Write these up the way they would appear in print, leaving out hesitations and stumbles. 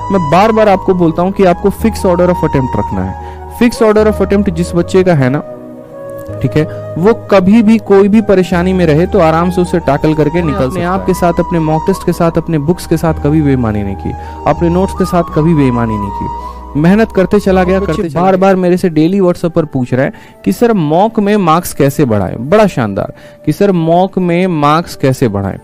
मैं बार बार आपको बोलता हूं कि आपको फिक्स ऑर्डर ऑफ अटेम्प्ट रखना है। फिक्स ऑर्डर ऑफ अटेम्प्ट जिस बच्चे का है ना, ठीक है, वो कभी भी कोई भी परेशानी में रहे तो आराम से उसे टैकल करके निकल सकता है। अपने आप के साथ, अपने मॉक टेस्ट के साथ, अपने बुक्स के साथ कभी बेईमानी नहीं की, अपने नोट्स के साथ कभी बेईमानी नहीं की, मेहनत करते चला गया। बार बार मेरे से डेली व्हाट्सएप पर पूछ रहे हैं कि सर मॉक में मार्क्स कैसे बढ़ाएं। बड़ा शानदार कि सर मॉक में मार्क्स कैसे बढ़ाएं।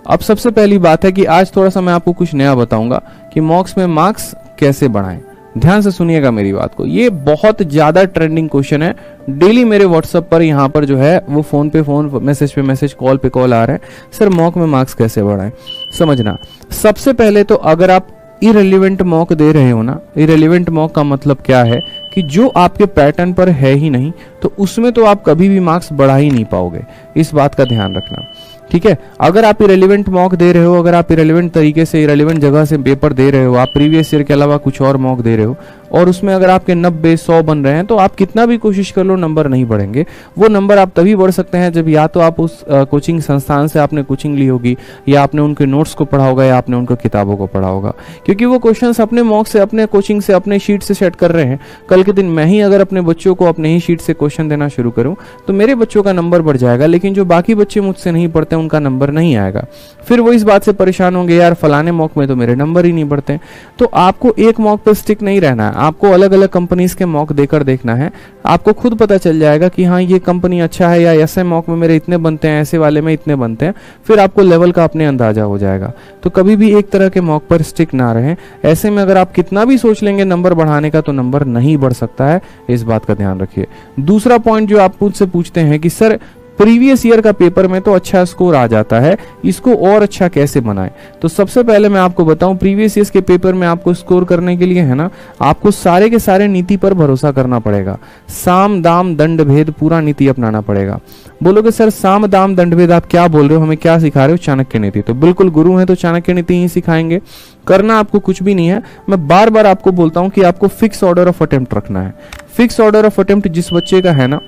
अब सबसे पहली बात है कि आज थोड़ा सा मैं आपको कुछ नया बताऊंगा कि मॉक्स में मार्क्स कैसे बढ़ाएं। ध्यान से सुनिएगा मेरी बात को, ये बहुत ज्यादा ट्रेंडिंग क्वेश्चन है। डेली मेरे व्हाट्सएप पर यहाँ पर जो है वो फोन पे फोन, मैसेज पे मैसेज, कॉल पे कॉल आ रहे हैं, सर मॉक में मार्क्स कैसे बढ़ाएं। समझना, सबसे पहले तो अगर आप इरेलीवेंट मॉक दे रहे हो ना, इरेलीवेंट मॉक का मतलब क्या है कि जो आपके पैटर्न पर है ही नहीं, तो उसमें तो आप कभी भी मार्क्स बढ़ा ही नहीं पाओगे। इस बात का ध्यान रखना, ठीक है। अगर आप इरेलीवेंट मॉक दे रहे हो, अगर आप इरेलीवेंट तरीके से, इरेलीवेंट जगह से पेपर दे रहे हो, आप प्रीवियस ईयर के अलावा कुछ और मॉक दे रहे हो और उसमें अगर आपके 90, 100 बन रहे हैं, तो आप कितना भी कोशिश कर लो नंबर नहीं बढ़ेंगे। वो नंबर आप तभी बढ़ सकते हैं जब या तो आप उस कोचिंग संस्थान से आपने कोचिंग ली होगी, या आपने उनके नोट्स को पढ़ा होगा, या आपने उनकी किताबों को पढ़ा होगा। क्योंकि वो क्वेश्चंस अपने मॉक से, अपने कोचिंग से, अपने शीट से सेट कर रहे हैं। कल के दिन मैं ही अगर अपने बच्चों को अपने ही शीट से क्वेश्चन देना शुरू करूं तो मेरे बच्चों का नंबर बढ़ जाएगा, लेकिन जो बाकी बच्चे मुझसे नहीं पढ़ते उनका नंबर नहीं आएगा। फिर वो इस बात से परेशान होंगे, यार फलाने मॉक में तो मेरे नंबर ही नहीं बढ़ते। तो आपको एक मॉक पे स्टिक नहीं रहना है, आपको अलग अलग कंपनीज के मॉक देकर देखना है। आपको खुद पता चल जाएगा कि हाँ ये कंपनी अच्छा है, या ऐसे मॉक में मेरे इतने बनते हैं, ऐसे वाले में इतने बनते हैं। फिर आपको लेवल का अपने अंदाजा हो जाएगा। तो कभी भी एक तरह के मॉक पर स्टिक ना रहे। ऐसे में अगर आप कितना भी सोच लेंगे नंबर बढ़ाने का, तो नंबर नहीं बढ़ सकता है। इस बात का ध्यान रखिए। दूसरा पॉइंट जो आप मुझसे पूछते हैं कि सर प्रीवियस ईयर का पेपर में तो अच्छा स्कोर आ जाता है, इसको और अच्छा कैसे बनाएं। तो सबसे पहले मैं आपको बताऊं, प्रीवियस ईयर के पेपर में आपको स्कोर करने के लिए है ना, आपको सारे के सारे नीति पर भरोसा करना पड़ेगा। साम दाम दंड भेद पूरा नीति अपनाना पड़ेगा। बोलोगे सर साम दाम दंड भेद आप क्या बोल रहे हो, हमें क्या सिखा रहे हो, चाणक्य नीति। तो बिल्कुल गुरु हैं तो चाणक्य नीति ही सिखाएंगे। करना आपको कुछ भी नहीं है। मैं बार बार आपको बोलता हूं कि आपको फिक्स ऑर्डर ऑफ अटेम्प्ट रखना है। फिक्स ऑर्डर ऑफ अटेम्प्ट जिस बच्चे का है ना,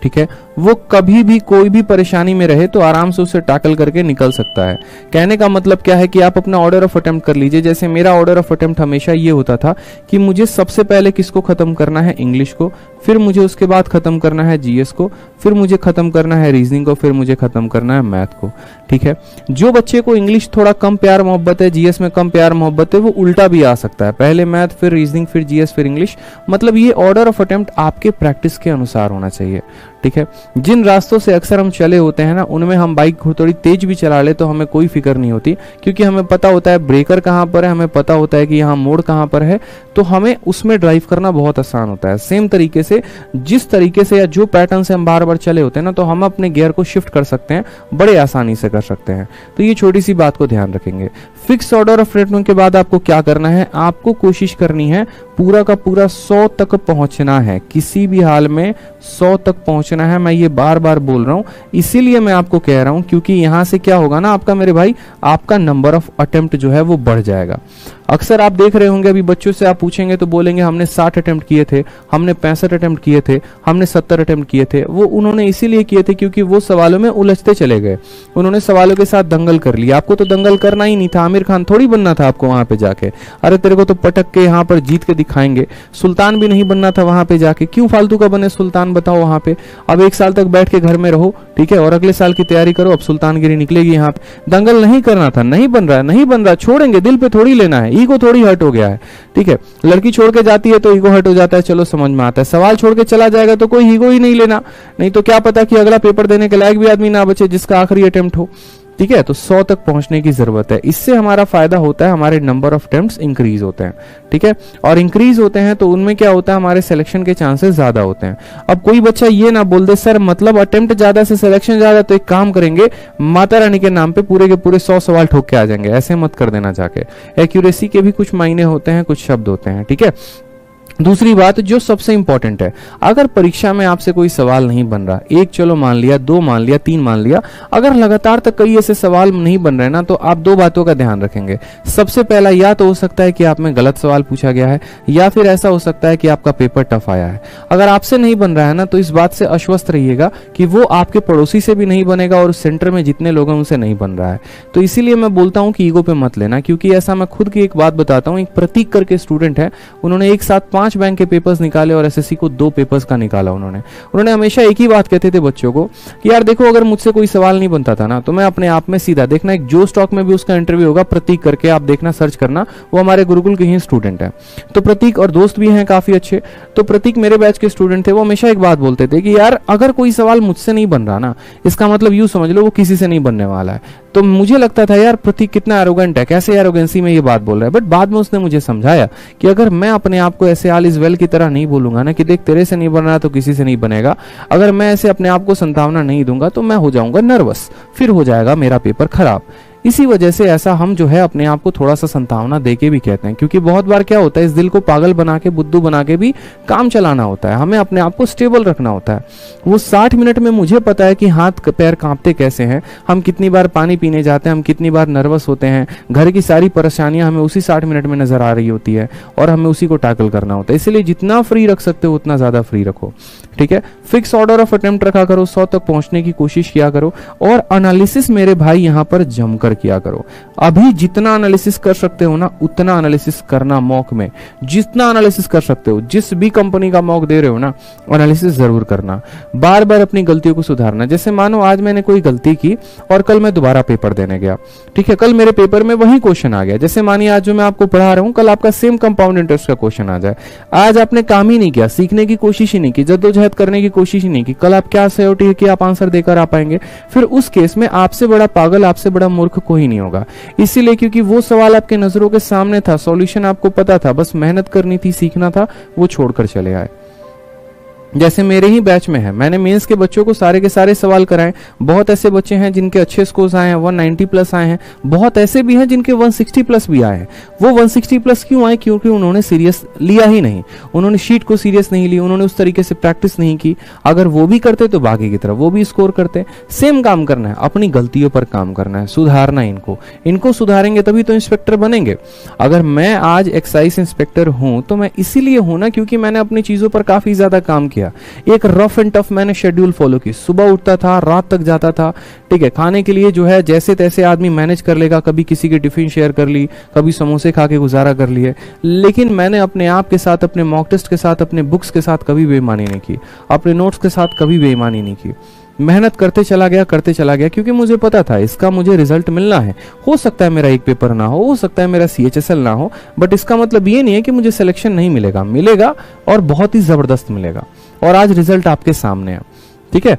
ठीक है, वो कभी भी कोई भी परेशानी में रहे तो आराम से उसे टैकल करके निकल सकता है। कहने का मतलब क्या है कि आप अपना ऑर्डर ऑफ अटेम्प्ट कर लीजिए। जैसे मेरा ऑर्डर ऑफ अटेम्प्ट हमेशा ये होता था कि मुझे सबसे पहले किसको खत्म करना है, इंग्लिश को, फिर मुझे उसके बाद खत्म करना है जीएस को, फिर मुझे खत्म करना है रीजनिंग को, फिर मुझे खत्म करना है मैथ को। ठीक है, जो बच्चे को इंग्लिश थोड़ा कम प्यार मोहब्बत है, जीएस में कम प्यार मोहब्बत है, वो उल्टा भी आ सकता है, पहले मैथ फिर रीजनिंग फिर जीएस फिर इंग्लिश। मतलब ये ऑर्डर ऑफ अटेम्प्ट आपके प्रैक्टिस के अनुसार होना चाहिए। ठीक है, जिन रास्तों से अक्सर हम चले होते हैं ना, उनमें हम बाइक थोड़ी तेज भी चला ले तो हमें कोई फिक्र नहीं होती, क्योंकि हमें पता होता है ब्रेकर कहाँ पर है, हमें पता होता है कि यहाँ मोड़ कहाँ पर है, तो हमें उसमें ड्राइव करना बहुत आसान होता है। सेम तरीके से जिस तरीके से या जो पैटर्न से हम बार बार चले होते हैं ना, तो हम अपने गियर को शिफ्ट कर सकते हैं, बड़े आसानी से कर सकते हैं। तो ये छोटी सी बात को ध्यान रखेंगे। फिक्स ऑर्डर ऑफ अटेम्प्ट के बाद आपको क्या करना है, आपको कोशिश करनी है पूरा का पूरा 100 तक पहुंचना है, किसी भी हाल में 100 तक पहुंचना है। मैं ये बार बार बोल रहा हूं, इसीलिए मैं आपको कह रहा हूं, क्योंकि यहां से क्या होगा ना आपका, मेरे भाई, आपका नंबर ऑफ अटेम्प्ट जो है वो बढ़ जाएगा। अक्सर आप देख रहे होंगे, अभी बच्चों से आप पूछेंगे तो बोलेंगे हमने 60 अटेम्प्ट किए थे, हमने 65 अटेम्प्ट किए थे, हमने 70 अटेम्प्ट किए थे। वो उन्होंने इसीलिए किए थे क्योंकि वो सवालों में उलझते चले गए, उन्होंने सवालों के साथ दंगल कर लिया। आपको तो दंगल करना ही नहीं था, आमिर खान थोड़ी बनना था आपको वहां पे जाके। अरे तेरे को तो पटक के यहाँ पर जीत के दिखाएंगे, सुल्तान भी नहीं बनना था वहां पे जाके। क्यों फालतू का बने सुल्तान, बताओ वहां पे। अब 1 साल तक बैठ के घर में रहो, ठीक है, और अगले साल की तैयारी करो, अब सुल्तानगिरी निकलेगी यहाँ पे। दंगल नहीं करना था, नहीं बन रहा है, नहीं बन रहा, छोड़ेंगे, दिल पे थोड़ी लेना है, ईगो थोड़ी हर्ट हो गया है। ठीक है, लड़की छोड़ के जाती है तो ईगो हर्ट हो जाता है, चलो समझ में आता है। सवाल छोड़ के चला जाएगा तो कोई ईगो ही नहीं लेना, नहीं तो क्या पता कि अगला पेपर देने के लायक भी आदमी ना बचे जिसका आखिरी अटेम्प्ट हो। ठीक है, तो 100 तक पहुंचने की जरूरत है। इससे हमारा फायदा होता है, हमारे नंबर ऑफ अटेम्प्ट्स इंक्रीज होते हैं। ठीक है, और इंक्रीज होते हैं तो उनमें क्या होता है, हमारे सिलेक्शन के चांसेस ज्यादा होते हैं। अब कोई बच्चा ये ना बोल दे सर मतलब अटेम्प्ट ज्यादा से सिलेक्शन ज्यादा, तो एक काम करेंगे, माता रानी के नाम पे पूरे के पूरे 100 सवाल ठोक के आ जाएंगे। ऐसे मत कर देना जाके। एक्यूरेसी के भी कुछ मायने होते हैं, कुछ शब्द होते हैं। ठीक है, दूसरी बात जो सबसे इंपॉर्टेंट है, अगर परीक्षा में आपसे कोई सवाल नहीं बन रहा, एक चलो मान लिया, दो मान लिया, तीन मान लिया, अगर लगातार तक कई ऐसे सवाल नहीं बन रहे ना, तो आप दो बातों का ध्यान रखेंगे। सबसे पहला, या तो हो सकता है कि आप में गलत सवाल पूछा गया है, या फिर ऐसा हो सकता है कि आपका पेपर टफ आया है। अगर आपसे नहीं बन रहा है ना, तो इस बात से आश्वस्त रहिएगा कि वो आपके पड़ोसी से भी नहीं बनेगा और सेंटर में जितने लोग हैं उनसे नहीं बन रहा है। तो इसीलिए मैं बोलता हूं कि ईगो पे मत लेना, क्योंकि ऐसा मैं खुद की एक बात बताता हूं। एक प्रतीक करके स्टूडेंट है, उन्होंने एक साथ 5 बैंक के पेपर्स निकाले और एसएससी को 2 पेपर्स का निकाला। उन्होंने हमेशा एक ही बात कहते थे बच्चों को कि यार देखो, अगर मुझसे कोई सवाल नहीं बनता था ना, तो मैं अपने आप में सीधा, देखना एक जो स्टॉक में भी उसका इंटरव्यू होगा, प्रतीक करके आप देखना, सर्च करना, वो हमारे गुरुकुल के ही स्टूडेंट है। तो प्रतीक और दोस्त भी हैं काफी अच्छे। तो प्रतीक मेरे बैच के स्टूडेंट थे, वो हमेशा एक बात बोलते थे कि यार अगर कोई सवाल मुझसे नहीं बन रहा ना, इसका मतलब यूं समझ लो वो किसी से नहीं बनने वाला है। तो मुझे लगता था यार प्रतीक कितना एरोगेंट है, कैसे एरोगेंसी में ये बात बोल रहा है। बट बाद में उसने मुझे समझाया कि अगर मैं अपने आप को ऐसे ऑल इज वेल की तरह नहीं बोलूंगा ना कि देख तेरे से नहीं बन रहा तो किसी से नहीं बनेगा, अगर मैं ऐसे अपने आप को संभावना नहीं दूंगा तो मैं हो जाऊंगा नर्वस, फिर हो जाएगा मेरा पेपर खराब। इसी वजह से ऐसा हम जो है अपने आप को थोड़ा सा संभावना देके भी कहते हैं, क्योंकि बहुत बार क्या होता है, इस दिल को पागल बना के, बुद्धू बना के भी काम चलाना होता है। हमें अपने आप को स्टेबल रखना होता है। वो 60 मिनट में मुझे पता है कि हाथ पैर कांपते कैसे हैं, हम कितनी बार पानी पीने जाते हैं, हम कितनी बार नर्वस होते हैं, घर की सारी परेशानियां हमें उसी 60 मिनट में नजर आ रही होती है और हमें उसी को टैकल करना होता है। इसलिए जितना फ्री रख सकते हो उतना ज्यादा फ्री रखो, ठीक है। फिक्स ऑर्डर ऑफ अटेम्प्ट रखा करो, 100 तक पहुंचने की कोशिश किया करो, और एनालिसिस मेरे भाई यहां पर जमकर किया करो। अभी जितना एनालिसिस कर सकते हो ना, उतना एनालिसिस करना मॉक में, जितना एनालिसिस कर सकते हो, जिस भी कंपनी का मॉक दे रहे हो ना, एनालिसिस जरूर करना, बार बार अपनी गलतियों को सुधारना। जैसे मानो आज मैंने कोई गलती की और कल मैं दोबारा पेपर देने गया, ठीक है, कल मेरे पेपर में वही क्वेश्चन आ गया। जैसे मानिए आज जो मैं आपको पढ़ा रहा हूं, कल आपका सेम कंपाउंड इंटरेस्ट का क्वेश्चन आ जाए। आज आपने काम ही नहीं किया, सीखने की कोशिश ही नहीं की, जद्दोजहद करने की कोशिश ही नहीं की, कल आप क्या श्योरिटी है कि आप आंसर देकर आ पाएंगे? फिर उस केस में आपसे बड़ा पागल, आपसे बड़ा मूर्ख कोई नहीं होगा। इसीलिए क्योंकि वो सवाल आपके नजरों के सामने था, सॉल्यूशन आपको पता था, बस मेहनत करनी थी, सीखना था, वो छोड़कर चले आए। जैसे मेरे ही बैच में है, मैंने मेंस के बच्चों को सारे के सारे सवाल कराए। बहुत ऐसे बच्चे हैं जिनके अच्छे स्कोर्स आए हैं, 190 प्लस आए हैं, बहुत ऐसे भी हैं जिनके 160 प्लस भी आए हैं। वो 160 प्लस क्यों आए? क्योंकि उन्होंने सीरियस लिया ही नहीं, उन्होंने शीट को सीरियस नहीं ली, उन्होंने उस तरीके से प्रैक्टिस नहीं की। अगर वो भी करते तो बाकी की तरफ वो भी स्कोर करते। सेम काम करना है, अपनी गलतियों पर काम करना है, सुधारना है इनको सुधारेंगे तभी तो इंस्पेक्टर बनेंगे। अगर मैं आज एक्साइज इंस्पेक्टर हूं तो मैं इसीलिए हूं ना क्योंकि मैंने अपनी चीजों पर काफी ज्यादा काम किया। एक रफ एंड टफ मैंने शेड्यूल फॉलो की, सुबह उठता था, रात तक जाता था, ठीक है। खाने के लिए जो है जैसे तैसे आदमी मैनेज कर लेगा, कभी किसी की टिफिन शेयर कर ली, कभी समोसे खा के गुजारा कर लिए, लेकिन मैंने अपने आप के साथ, अपने मॉक टेस्ट के साथ, अपने बुक्स के साथ कभी बेईमानी नहीं की, अपने नोट्स के साथ कभी बेईमानी नहीं की। मेहनत करते चला गया क्योंकि मुझे पता था इसका मुझे रिजल्ट मिलना है। हो सकता है मेरा एक पेपर ना हो सकता है मेरा CHSL ना हो, बट इसका मतलब ये नहीं है कि मुझे सिलेक्शन नहीं मिलेगा और बहुत ही जबरदस्त मिलेगा। और आज रिजल्ट आपके सामने है, ठीक है।